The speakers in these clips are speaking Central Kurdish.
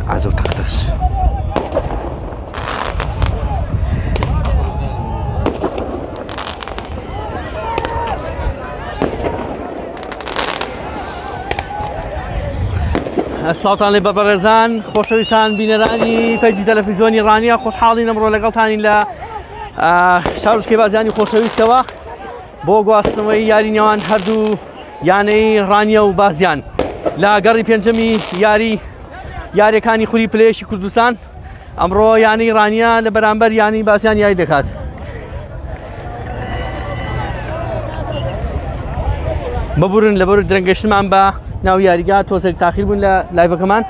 عزو تختش ئەسڵاوتان لێ بەبەڕێزان خۆشەویستان بینەرانی پەیجی تەلەڤیزیۆنی ڕانیە خۆشحاڵین ئەمڕۆ لەگەڵتانین لە شارۆچکەی بازیانی خۆشەویستەوە بۆ گواستنەوەی یاری نێوان هەردوو یانەی ڕانیە و بازیان لە گەڕی پێنجەمی یاریەکانی خولی پلەیەکی کوردستان ئەمڕۆ یانەی ڕانیە لە بەرامبەر یانی بازیان یاری دەکات. ببورن لەبەر درەنگەشتمان بە ناو یاریگا تۆزێک تاخیر بوون لە لایڤەکەمان.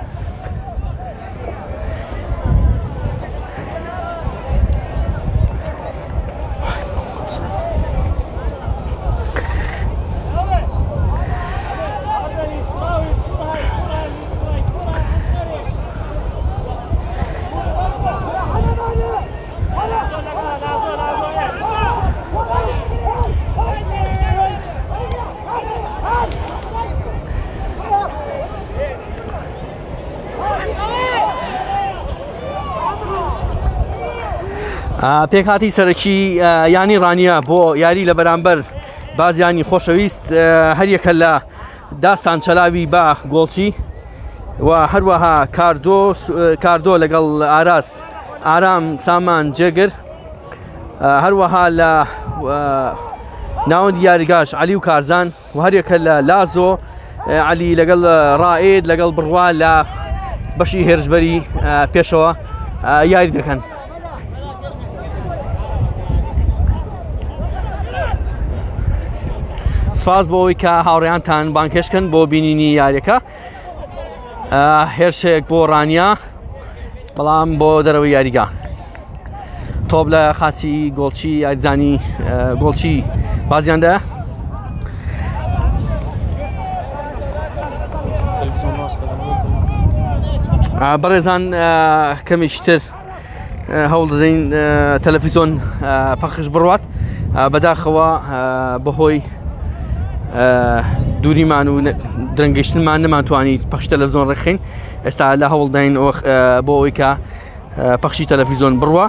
پێکهاتی سەرەکی یانی ڕانیە بۆ یاری لە بەرامبەر بازیانی خۆشەویست هەریەکە لە داستان چەلاوی بە گۆڵچی و هەروەها کاردۆ لەگەڵ ئاراس ئارام سامان جێگر هەروەها لە ناوەندی یاریگاش عەلی و کارزان و هەریەکە لە لازۆ عەلی لەگەڵ ڕائید لەگەڵ بڕوا لە بەشی هێرشبەری پێشەوە یاری دەکەن. سپاس بۆ ئەوەی کە هاوڕێیانتان بانکێشکن بۆ بینینی یاریەکە. هێرشێک بۆ ڕانیە بەڵام بۆ دەرەوەی یاریگا. تۆپ لە خاچی گۆڵچی یاریزانی گۆڵچی بازیاندە. بەڕێزان کەمێکی تر هەوڵ دەدەین تەلەڤیزۆن پەخش بڕوات بەداخەوە بەهۆی دووریمان و درەنگەشتنمان نەمانتوانیت پەخشی تەلەڤیزۆن ڕێکخین. ئێستا لە هەوڵ داین بۆ ئەوەی کە پەخشی تەلەڤیزۆن بڕوە.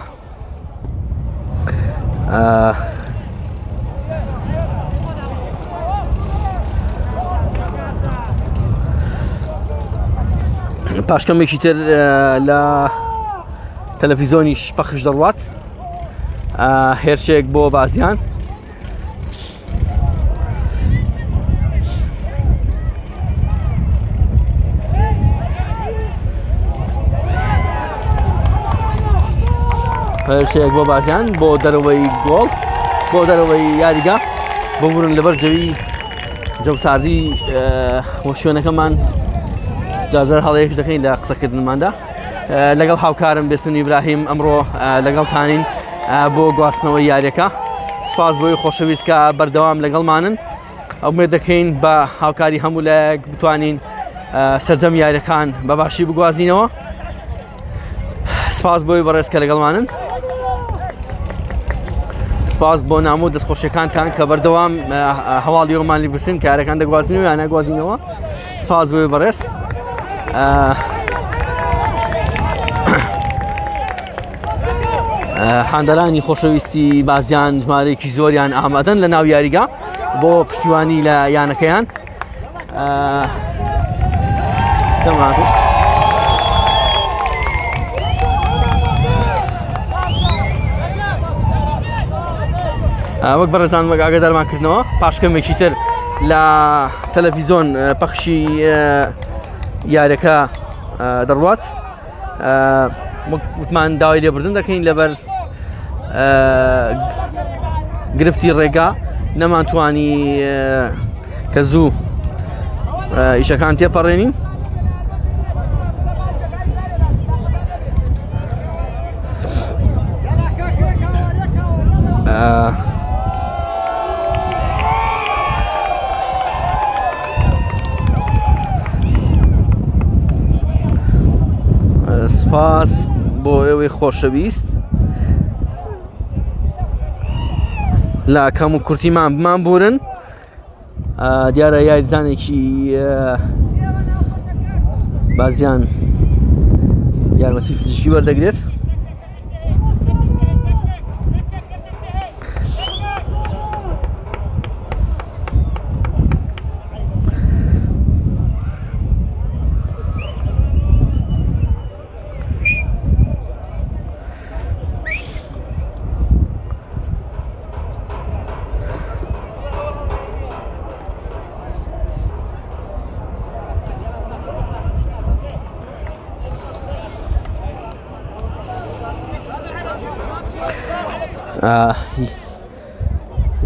پاشکەمێکی تر لە تەلەڤیزۆنیش پەخش دەڕوات. هێرشێک بۆ بازیان. هێرشێک بۆ بازیان بۆ دەرەوەی گۆڵ بۆ دەرەوەی یاریگا. ببورن لەبەر جەوی جەوساردی وە شوێنەکەمان جازەر هەڵەیەک دەکەین لە قسەکردنماندا لەگەڵ هاوکارم بێستون ئیبراهیم ئەمڕۆ لەگەڵتانین بۆ گواستنەوەی یاریەکە. سپاس بۆی خۆشەویست کە بەردەوام لەگەڵمانن. ئەومێد دەکەین بە هاوکاری هەموو لایەک بتوانین سەرجەم یاریەکان بە باشی بگوازینەوە. سپاس بۆی بەڕێز کە لەگەڵمانن. سپاس بۆ نامۆ دەستخۆشیەکانتان کە بەردەوام هەواڵی ئەومان لێ برسن کە یاریەکان دەگوازینەوە یان ناگوازینەوە. سپاس بۆی بەڕێز. هاندەرانی خۆشەویستی بازیان ژمارەیەکی زۆریان ئامادەن لە ناو یاریگا بۆ پشتیوانی لە یانەکەیان. وەک بەڕێزان وەک ئاگادارمانکردنەوە پاشکەمێکی تر لە تەلەڤیزۆن پەخشی یاریەکە دەڕوات. وتمان داوای لێبوردن دەکەین لەبەر گرفتی ڕێگا نەمانتوانی کە زوو ئیشەکان تێپەڕێنین. سپاس بۆ ئێوەی خۆشەویست لە ئەکام و کورتیمان بمان بورن. دیارە یاریزانێکی بازیان یارمەتی پزیشکی وەردەگرێت.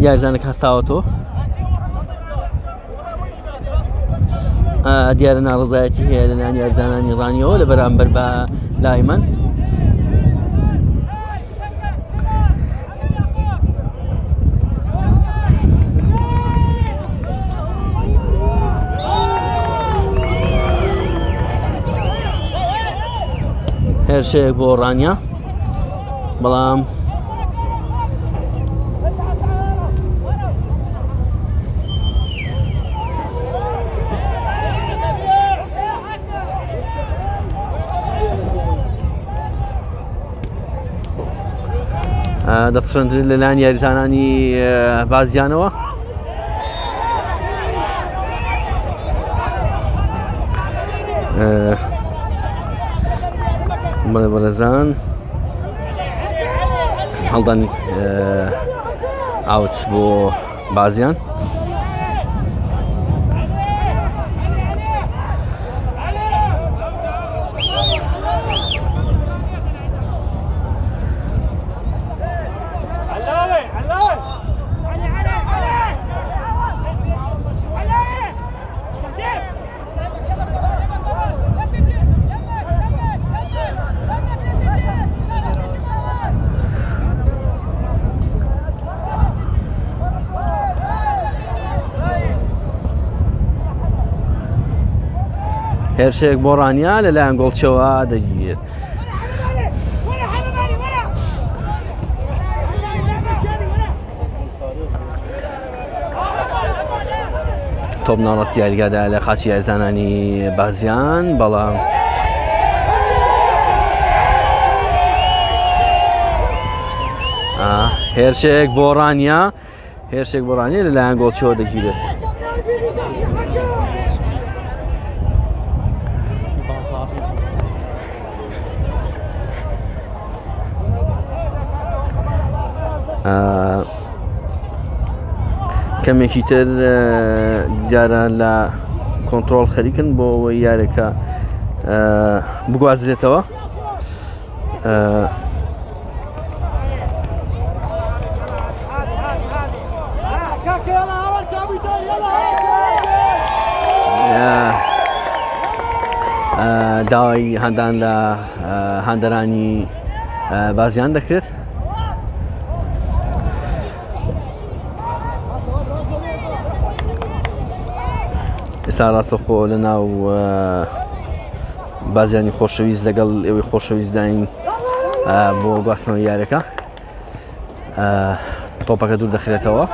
یاریزانێک هەستاوەتەوە دیارە ناڕزایەتی هەیە لەلایەن یاریزانانی ڕانیەوە لە بەرامبەر بە لای من. هێرشەیەک بۆ ڕانیە بەڵام دەپسەندرێت لەلایەن یاریزانانی بازیانەوە. بەڕێزان هەڵدانی ئاوت بۆ بازیان. هێرشەیەک بۆ ڕانیا لەلایەن گۆڵچەوە دەگیرێت. تۆپ ناڕاستی یاریگادا لە خاچی یاریزانانی بازیان بەڵام هێرشەیەک بۆ ڕانیا لەلایەن گۆڵچەوە دەگیرێت. کەمێکی تر دیارە لە کۆنتڕۆڵ خەریکن بۆ ئەوەی یارێکە بگوازرێتەوە. داوای هەندان لە هەندەرانی بازیان دەکرێت. ئێستا ڕاستەوخۆ لە ناو بازیانی خۆشەویست لەگەڵ ئێوەی خۆشەویست داین بۆ گواستنەوەی یارەکە. تۆپەکە دوور دەخرێتەوە.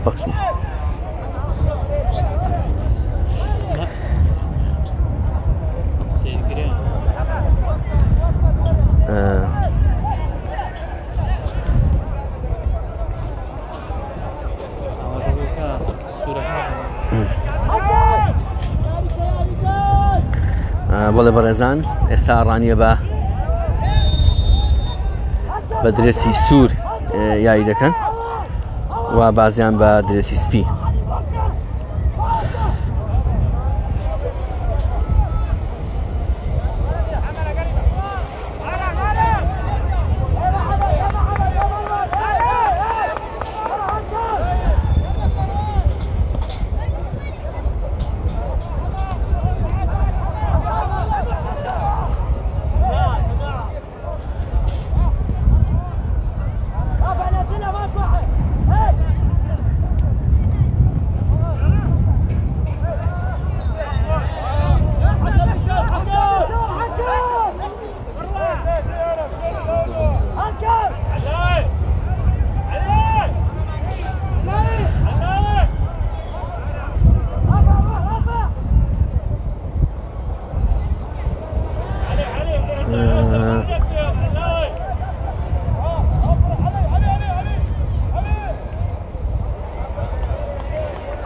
بخشم بەڵێ بەڕێزان ئێستا ڕانیە بە درێسی سوور یاری دەکەن و بازیان بە درێسی سپی.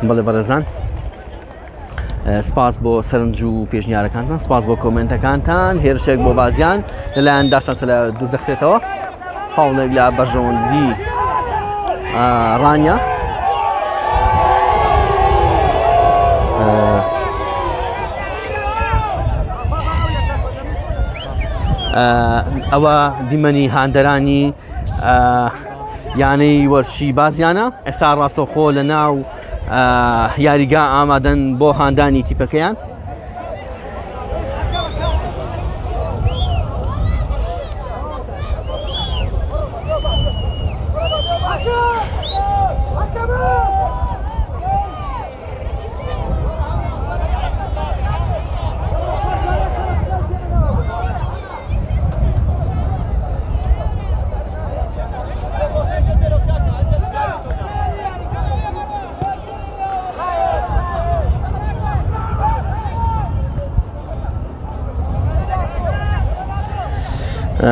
بەڵێ بەڕێزان سپاس بۆ سەرنج و پێشنیارەکانتان، سپاس بۆ کۆمنتەکانتان، هێرشێک بۆ بازیان لەلایەن داستان لە دوور دەخرێتەوە، فاڵێک لە بەرژەوەندی ڕانیە ئەوە دیمەنی هاندەرانی یانەی وەرشی بازیانە. ئێستا ڕاستەوخۆ لە ناو یاریگا ئامادەن بۆ هاندانی تیپەکەیان.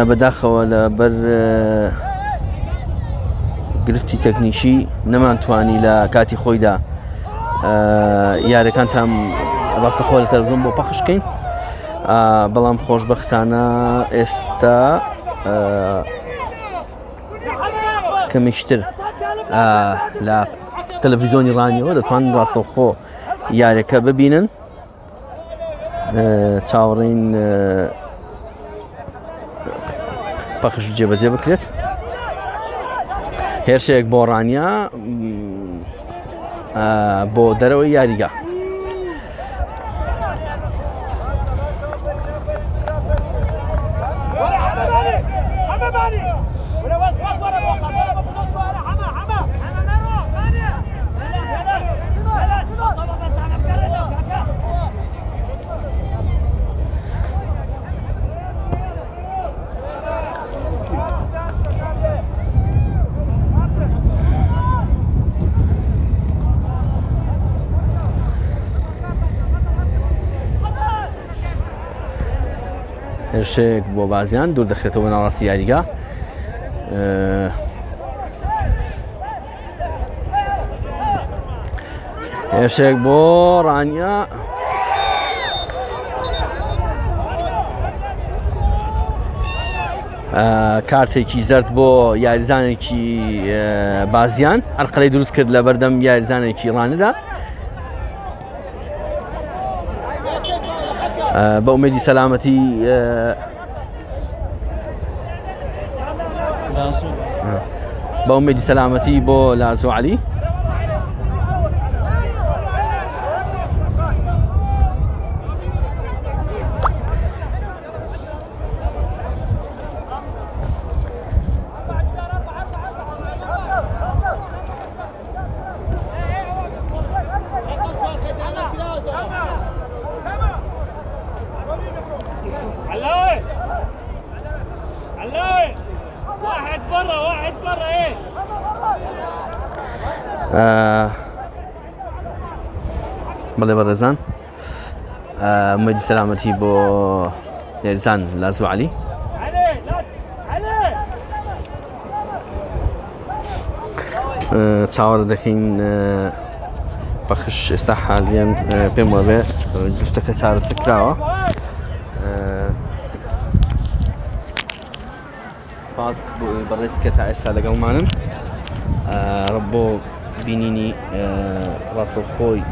بەداخەوە لە بەر گرفتی تەکنیشی نەمانتوانی لە کاتی خۆیدا یاریەکانتان ڕاستەخۆ لە تەلەڤیزۆن بۆ پەخشکەین، بەڵام خۆشبەختانە ئێستا کەمیشتر لە تەلەڤیزۆنی ڕانیەوە دەتوانن ڕاستەوخۆ یاریەکە ببینن، چاوەڕێین پەخش جێبەجێ بکرێت. هێرشەیەک بۆ ڕانیە بۆ دەرەوەی یاریگا. هێرشەیەک بۆ بازیان دوور دەخرێتەوە ناوەڕاستی یاریگا. هێرشەیەک بۆ ڕانیە، کارتێکی زەرد بۆ یاریزانێکی بازیان، ئەرقەلەی دروست کرد لە بەردەم یاریزانێکی ڕانەدا. بە ئومێدی سەلامەتی بە ئومێدی سەلامەتی بۆ لازۆ عەلی. بەڵێ بەڕێزان ئومێدی سەلامەتی بۆ یاریزان لازۆ عەلی. چاوەڕێ دەکەین پەخش ئێستا حالیان پێم وابێ گفتەکە چارەسەر کراوە. سپاس بەڕێز کە تا ئێستا لەگەڵمانن بۆ بینینی ڕاستەوخۆی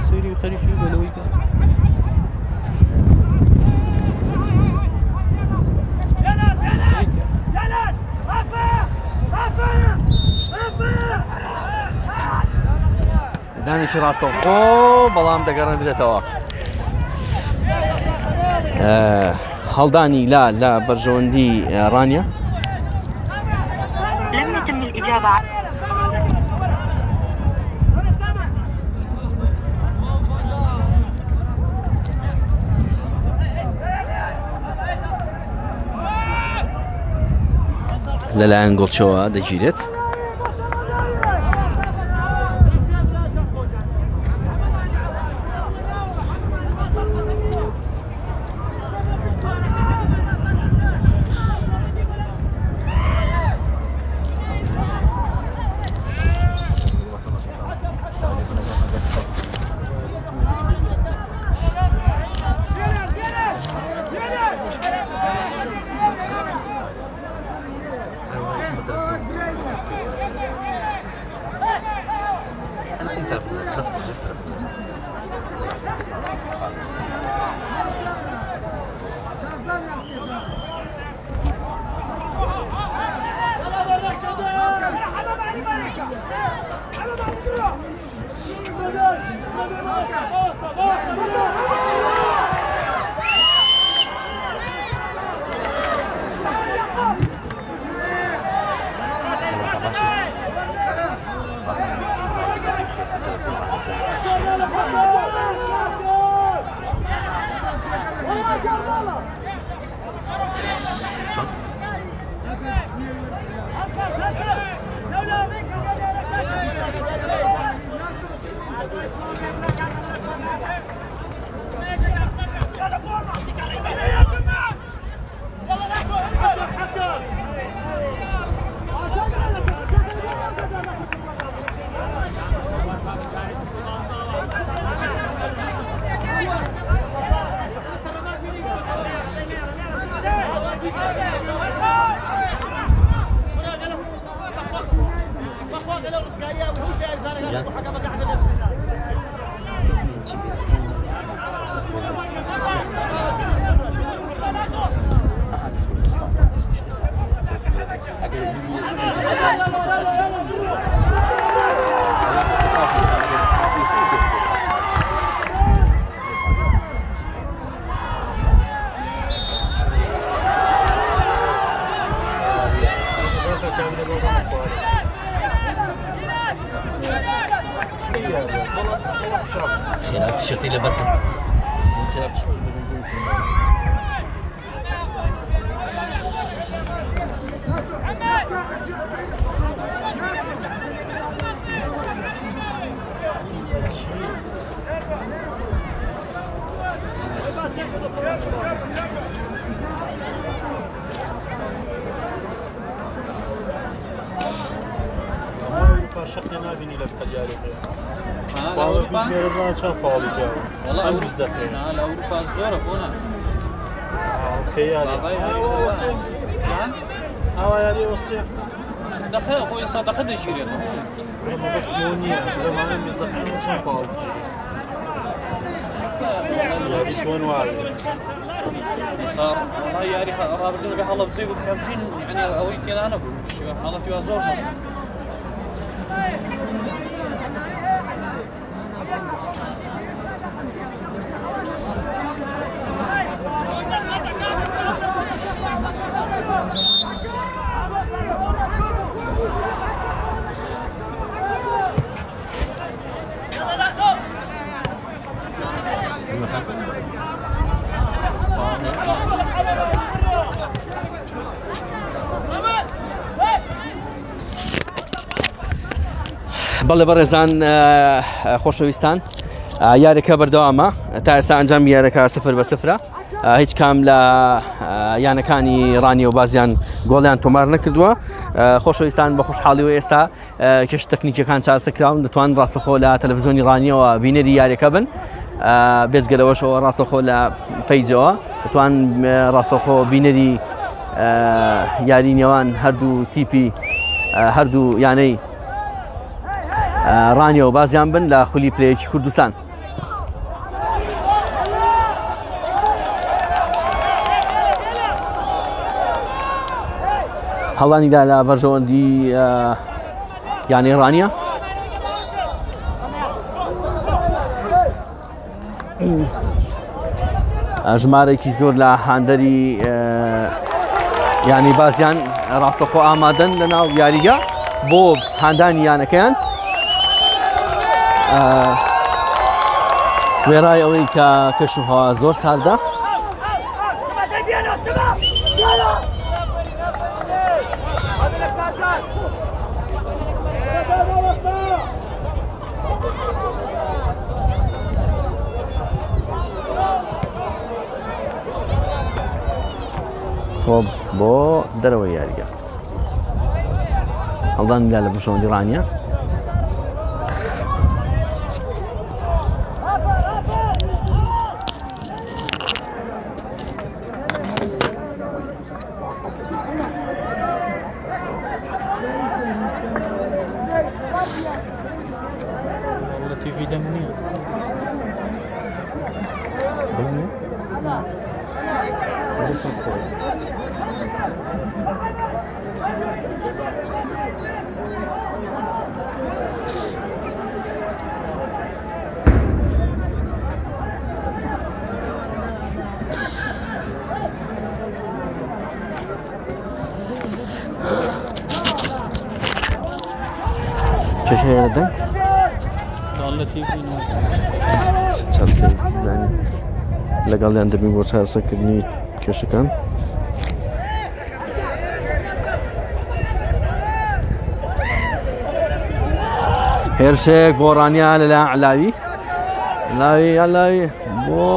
سيري خريفي بلوي دانیشی ڕاستەوخۆ بەڵام دەگەڕێنرێتەوە. هەڵدانی لە بەرژەوەندی ڕانیە. لەلایەن گۆڵچەوە دەگیرێت. خلال تيشيرتي لبرد شقي نابيني لك الياري والله أوروبا لا أوروبا زورة هنا اوكي ياري جان ياري وسطي دقيقة أخوي صدقة نجيري بس مونية ما أنا مصدقين وشان فاول ياري شلون واعي صار والله ياري رابطين بها الله بزيد كامتين يعني أويتي أنا أقول الله تبغى زور بەڵێ بەڕێزان خۆشەویستان یاریەکە بەردەوامە تا ئێستا ئەنجام یاریەکە 0-0 هیچ کام لە یانەکانی ڕانیە و بازیان گۆڵیان تۆمار نەکردووە. خۆشەویستان بە خۆشحاڵیەوە ئێستا کەش تەکنیکیەکان چارەسەرکراون دەتوان ڕاستەخۆ لە تەلەڤیزۆنی ڕانیەوە بینەری یاریەکە بن بێجگەلەوەشەوە ڕاستەخۆ لە پەیجەوە دەتوان ڕاستەخۆ بینەری یاری نێوان هەردوو تیپی هەردوو یانەی ڕانیە و بازیان بن لە خولی پلەیەکی کوردستان. هەڵانیدا لە بەرژەوەندی یانەی ڕانیە ژمارەێکی زۆر لە هاندەری یانی بازیان ڕاستەخۆ ئامادەن لە ناو یاریگە بۆ هاندانی یانەکەیان وێڕای ئەوەی کە کەش و هەوا زۆر ساردە تۆپ بۆ دەرەوەی یاریگە هەڵدان لا لە بژۆندی ڕانیە تیڤی دەم نییە چش هەیە دەنگ لە تیڤی چارەسەر لەگەڵیان دەبین بۆ چارەسەرکردنی کێشەکان هێرشێک بۆ ڕانیا لەلا علاوی علاوی بۆ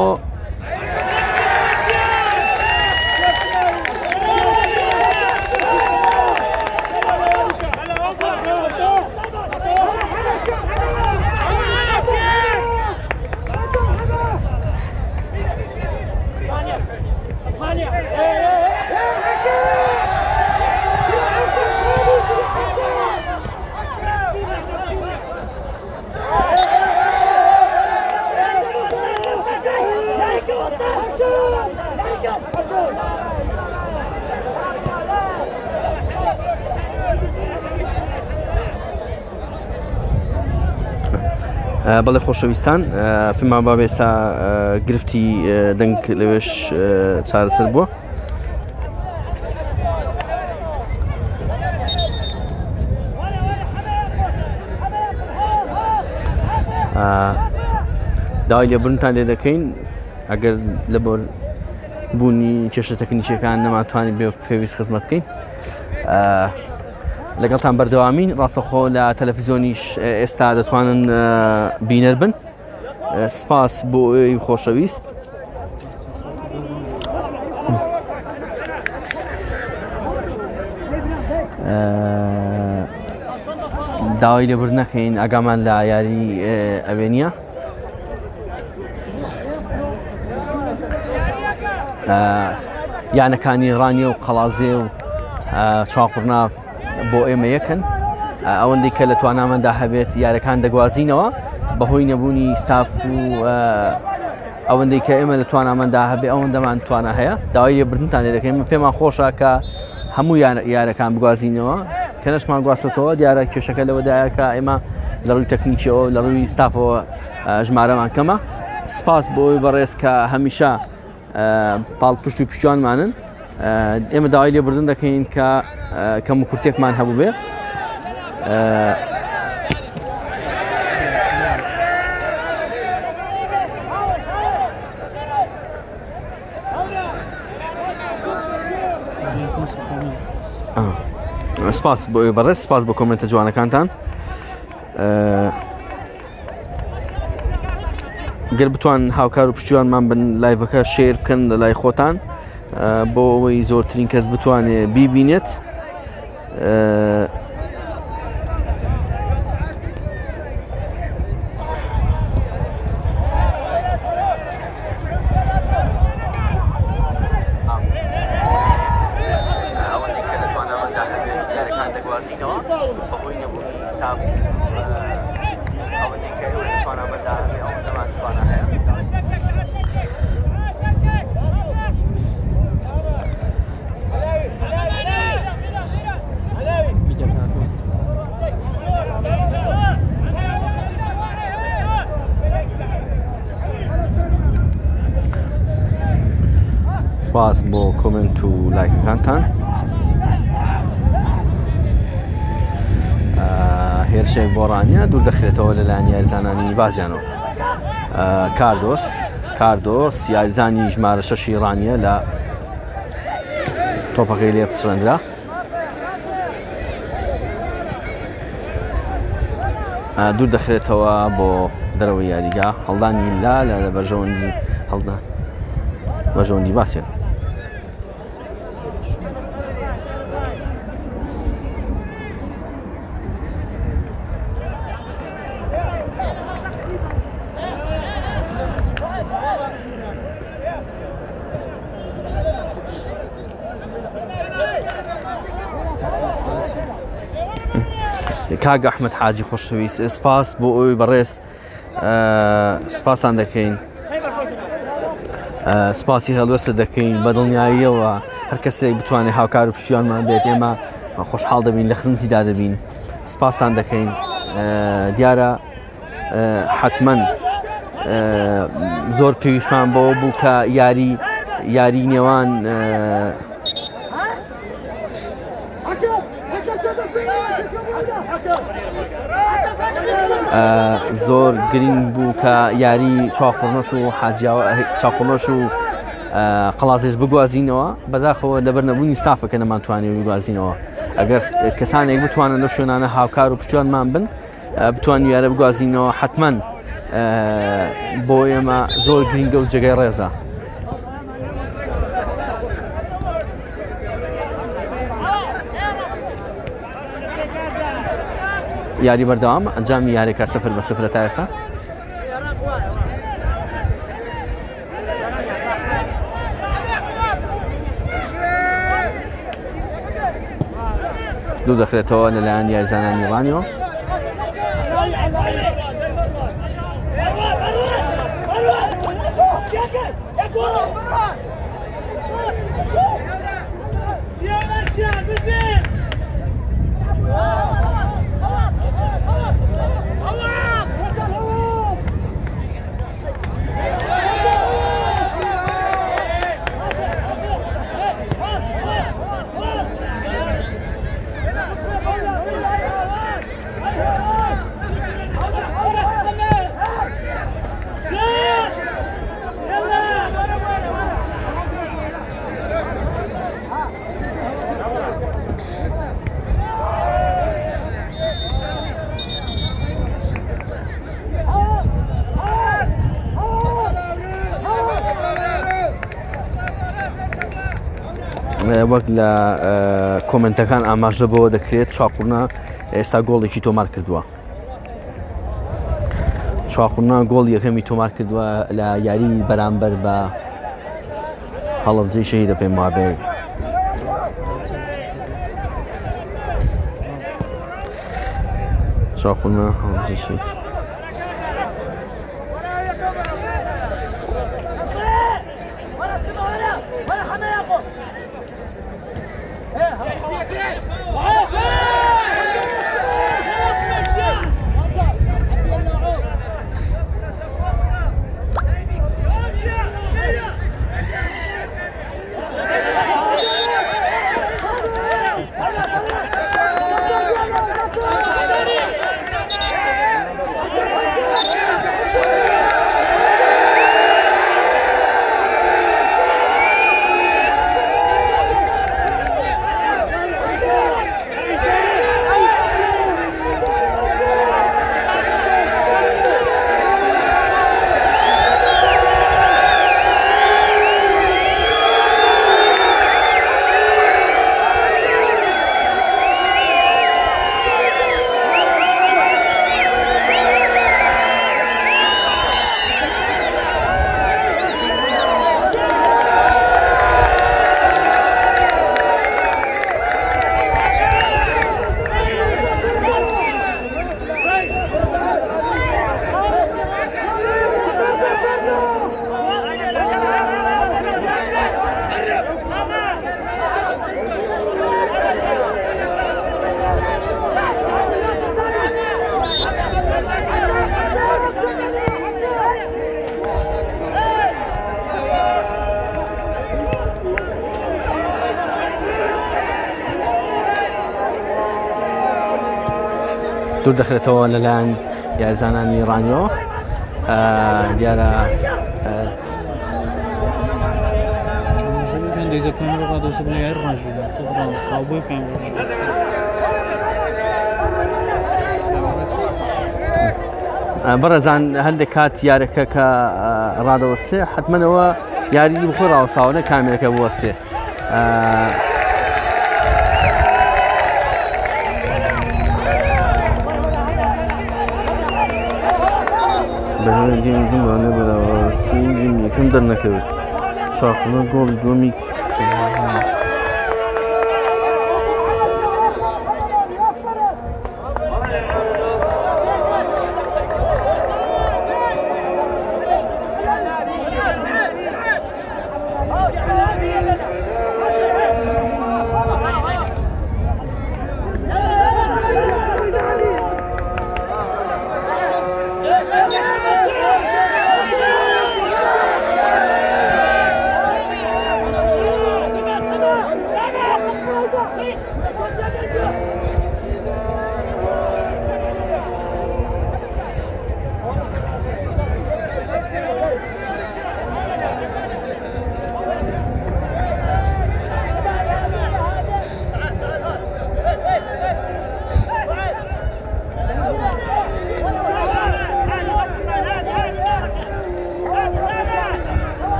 بەڵێ خۆشەویستان پێمان با ئێستا گرفتی دەنگ لەوێش چارەسەر بووە داوای لێبوورنتان لێ دەکەین ئەگەر لەبەر بوونی کێشە تەکنیکیەکان نەماتوانین بێ پێویست خزمەت بکەین لەگەڵتان بەردەوامین ڕاستەوخۆ لە تەلەڤیزۆنیش ئێستا دەتوانن بینەر بن سپاس بۆ ئێوەی خۆشەویست داوای لێبوورن نەکەین ئاگامان لە یاری ئەوێنیە یانەکانی ڕانیە و قەڵازێ و چاقڕنا بۆ ئێمە یەکەن ئەوەندەی کە لە توانامەندا هەبێت یارەکان دەگوازینەوە بەهۆی نەبوونی ستاف و ئەوەندەی کە ئێمە لە توانامەندا هەبێ ئەوەندەمان توانە هەیە داوای لێبوردنتان لێ دەکەین پێمان خۆشە کە هەموو یارەکان بگوازینەوە کە نەشمان گواستێتەوە دیارە کێشەکە لەوەدایە کە ئێمە لە ڕووی تەکنیکیەوە لە ڕووی ستافەوە ژمارەمان کەمە سپاس بۆ ئەوی بەڕێز کە هەمیشە پاڵپشت و پشتیوانمانن ئێمە داوای لێبوردن دەکەین کە کەم و کورتێکمان هەبوو بێ سپاس بۆ ئێوە بەڕێز سپاس بۆ کۆمنتە جوانەکانتان گەر بتوان هاوکار و پشتیوانمان بن لایڤەکە شێر بکەن لە لای خۆتان بۆ ئەوەی زۆرترین کەس بتوانێت بیبینێت سپاس بۆ کۆمنت و لایکەکانتان هێرشێک بۆ ڕانیە دوور دەخرێتەوە لەلایەن یاریزانانی بازیانەوە کاردۆس یاریزانی ژمارە 6 ڕانیە لە تۆپەکەی لێ پچڕەندرا دوور دەخرێتەوە بۆ دەرەوەی یاریگا هەڵدانی لا لە بەرژەوەندی بەژەوەندی باسیێن کاگە ئەحمەد حاجی خۆشەویست سپاس بۆ ئەوی بەڕێز سپاسان دەکەین سپاسی هەڵوێستە دەکەین بە دڵنیاییەوە هەر کەسێک بتوانێت هاوکار و پشتیوانمان بێت ئێمە خۆشحاڵ دەبین لە خزمەتیدا دەبین سپاسان دەکەین دیارە حتمەن زۆر پێویستمان بەوە بوو کە یاری نێوان زۆر گرنگ بوو کە یاری چاخۆڕنەش و چاخۆڕنەش و قەڵازێش بگوازینەوە بەداخەوە لەبەر نەبوونی ستافەکە نەمانتوانێت بگوازینەوە ئەگەر کەسانێک بتوانن لە شوێنانە هاوکار و پشتیوانمان بن بتوان یارە بگوازینەوە حتمەن بۆ ئێمە زۆر گرنگە و جێگەی ڕێزە یاری بەردەوام ئەنجامی یاریەکە 0-0 تا ئێستا دوو دەخرێتەوە لەلایەن یاریزانانی ڕانیەوە وەک لە کۆمنتەکان ئاماژە بەوە دەکرێت چاقورنا ئێستا گۆڵێکی تۆمار کردووە چاقورنا گۆڵ یەکەمی تۆمار کردووە لە یاری بەرامبەر بە هەڵەبجەی شەهیدە پێم وابێ چاقورنا هەڵەبجەی شەهید دوور دەخرێتەوە لەلایەن یاریزانانی ڕانیەوە دیارە بەڕێزان هەندێک کات یارەکە کە ڕادەوەستێ حتمەنەوە یاری بخۆی ڕاوەستاوە نە کامێرەکە بوەستێ بەهێنەگەیمگوانە بەراوەسی یەکەم دەرنەکەوێت چاقۆنە گۆڵی دووەمی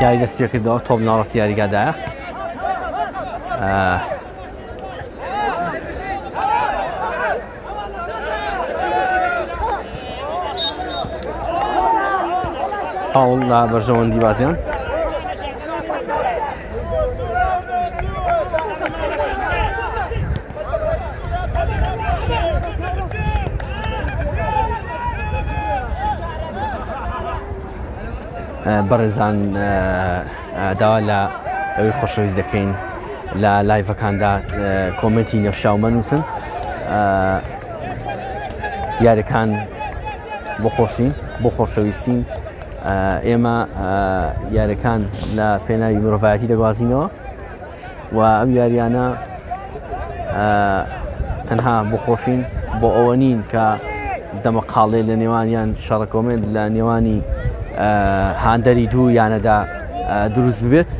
یاری دەست پێ کردەوە تۆپ ناڕاستی یاریگادایە فاول لە بەرژەوەندی بازیان بەڕێزان داوا لە ئەوەی خۆشەویست دەکەین لە لایڤەکاندا کۆمنتی نەفشاو بنووسن یاریەکان بۆ خۆشین بۆ خۆشەویستین ئێمە یاریەکان لە پێناوی مرۆڤایەتی دەگوازینەوە و ئەم یاریانە تەنها بۆ خۆشین بۆ ئەوە نین کە دەمەقاڵێ لە نێوانیان شەڕە کۆمنت لە نێوانی هاندەری دوو یانەدا دروست ببێت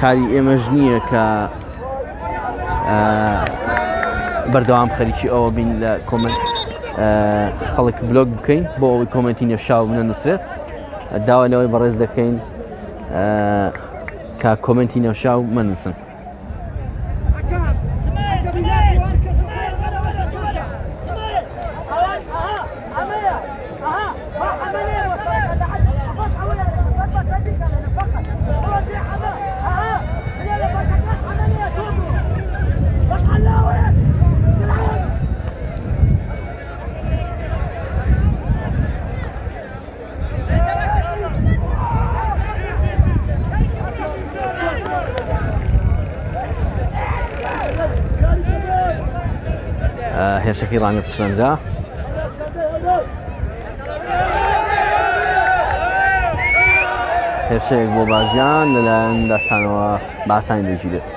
کاری ئێمەش نییە کە بەردەوام خەریکی ئەوە بین لە کۆمنت خەڵک بلۆگ بکەین بۆ ئەوەی کۆمنتی نەفشاو بنەنووسێت داوا لەوەی بەڕێز دەکەین کە کۆمنتی نەفشاو منووسن هێرشەکەی ڕانیە پشترەنرا هێرشەیەک بۆ بازیان لەلایەن داستانەوە باسانی دەگیرێت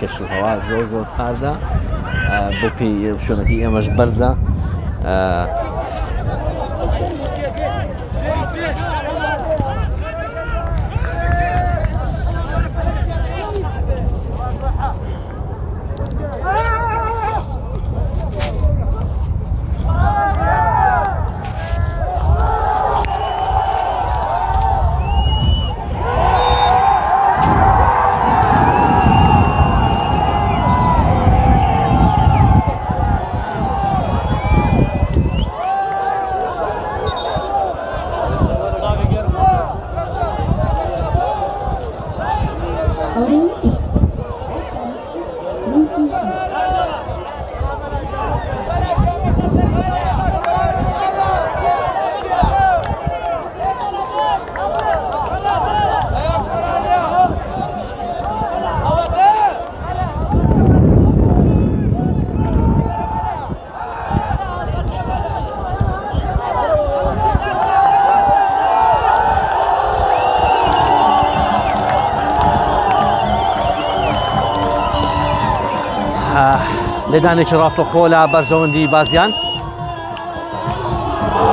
کەشوهەوا زۆر زۆر ساردە بۆ پێی شوێنەکەی ئێمەش بەرزە لێدانێکی ڕاستەوخۆ لە بەرژەوەندی بازیان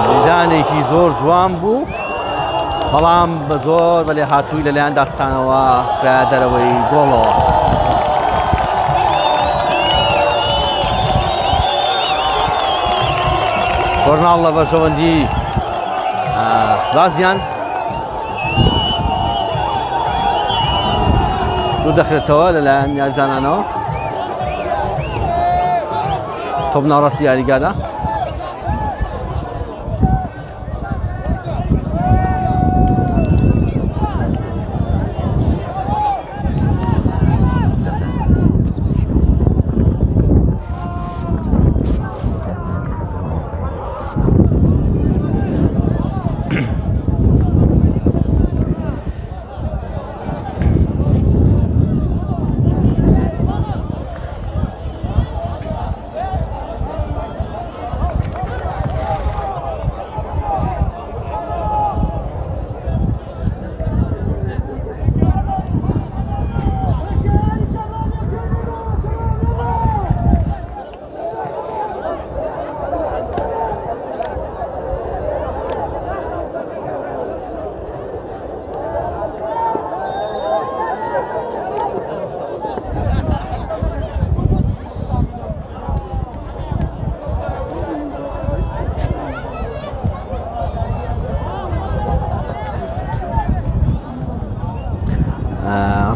لێدانێکی زۆر جوان بوو بەڵام بە زۆر بەلێ هاتووی لەلایەن داستانەوە خرا دەرەوەی گۆڵەوە کۆرناڵ لە بەرژەوەندی بازیان دوو دەخرێتەوە لەلایەن یاریزانانەوە تۆپ ناڕاستی یاریگادا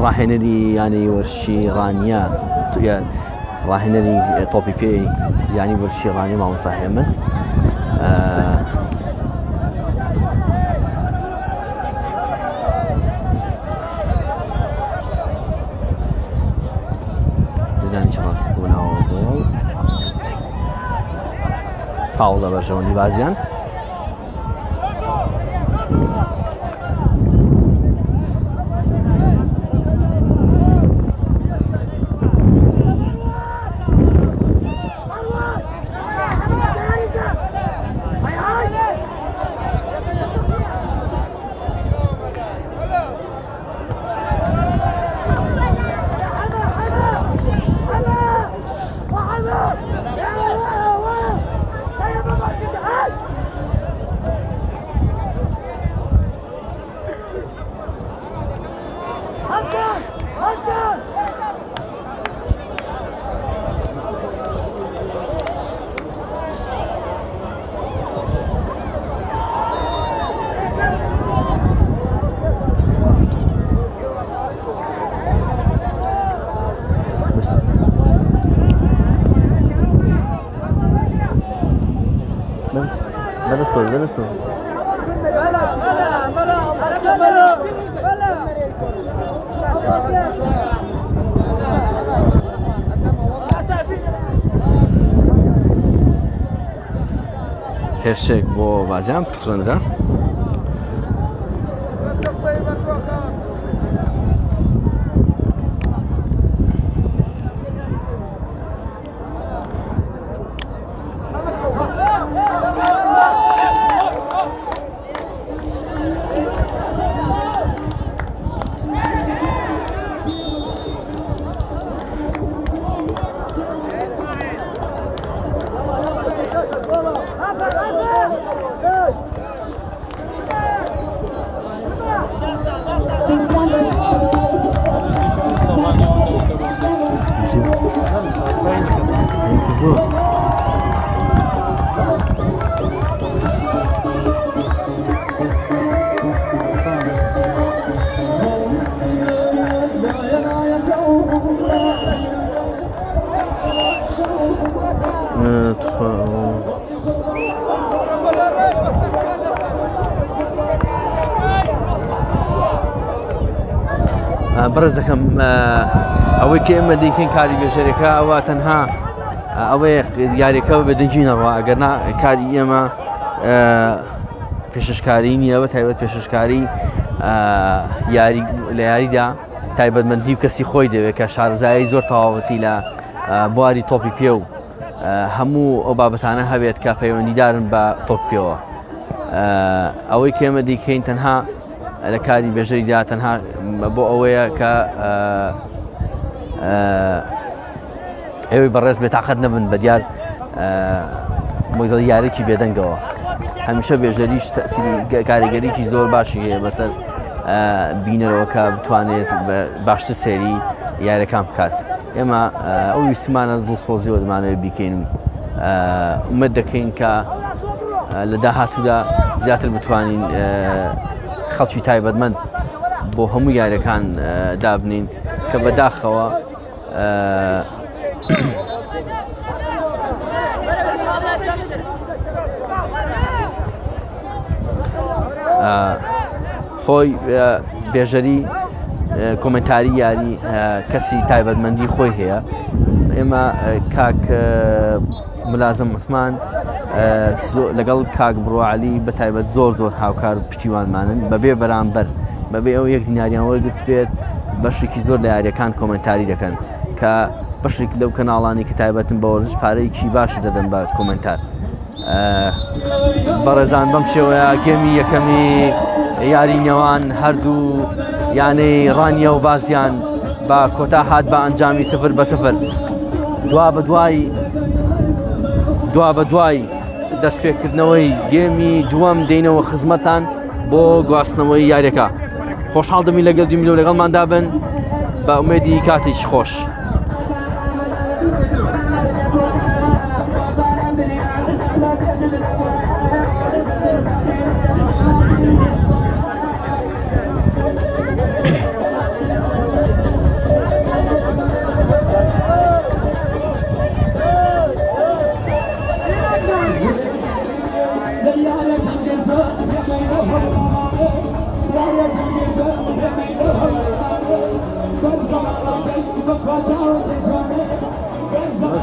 ڕاهێنەری یانی وەرشی ڕانیە ڕاهێنەری تۆپی پێی یانی وەرشی ڕانیە مامۆستا من دەزانیی ڕاستەخۆنەوە گۆڵ فاوڵ لە بەرژەوەندی بازیان بنووسن هێرشێک بۆ بازیان پچڕەندرا بەڕێزەکەم ئەوەی کە ئێمە دەیکەین کاری بێژەرێکە ئەوە تەنها ئەوەیە یاریەکە بەدەنجینەوە ئەگەر کاری ئێمە پێششکاری نییە بە تایبەت پێششکاری لە یاریدا تایبەتمەندی و کەسی خۆی دەوێت کە شارەزایی زۆر تەواوەتی لە بواری تۆپی پێ و هەموو ئەو بابەتانە هەبێت کە پەیوەندیدارن بە تۆپ پێوە ئەوەی کە ئێمە دەیکەین تەنها لە کاری بێژەریدا تەنها بۆ ئەوەیە کە ئێوەی بەڕێز بێتاقەت نەبن بە دیار مۆدڵ یارێکی بێدەنگەوە هەمیشە بێژەریش تەسیری کاریگەریکی زۆر باشی هەیە بەسەر بینەرەوەکە بتوانێت باشتر سێری یاریەکان بکات ئێمە ئەو ویستمانە دڵسۆزیەوە دەمانەوێت بیکەین و ئومێد دەکەین کە لە داهاتوودا زیاتر بتوانین خەڵکی تایبەتمەند بۆ هەموو یاریەکان دابنین کە بەداخەوە خۆی بێژەری کۆمنتاری یاری کەسی تایبەتمەندی خۆی هەیە ئێمە کاک ملازم عوسمان لەگەڵ کاک بڕواعەلی بە تایبەت زۆر هاوکار پشتیوانمانن بەبێ بەرامبەر بەبێ ئەو یەک دیناریان وەرگرت بێت بەشێکی زۆر لە یاریەکان کۆمنتاری دەکەن کە بەشێک لەو کەناڵانی کە تایبەتن بە وەرزش پارەیەکی باشی دەدەن بە کۆمنتار بەڕێزان بەم شێوەیە گێمی یەکەمی یاری نێوان هەردوو یانەی ڕانیە و بازیان بە کۆتا هات بە ئەنجامی 0-0 دوا بە دوای دەستپێکردنەوەی گێمی دووەم دێنەوە خزمەتان بۆ گواستنەوەی یاریەکە خۆشحاڵ دەمی لەگەڵ دومی و لەگەڵماندا بن بە ئومێدی کاتێکی خۆش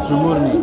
جمهورني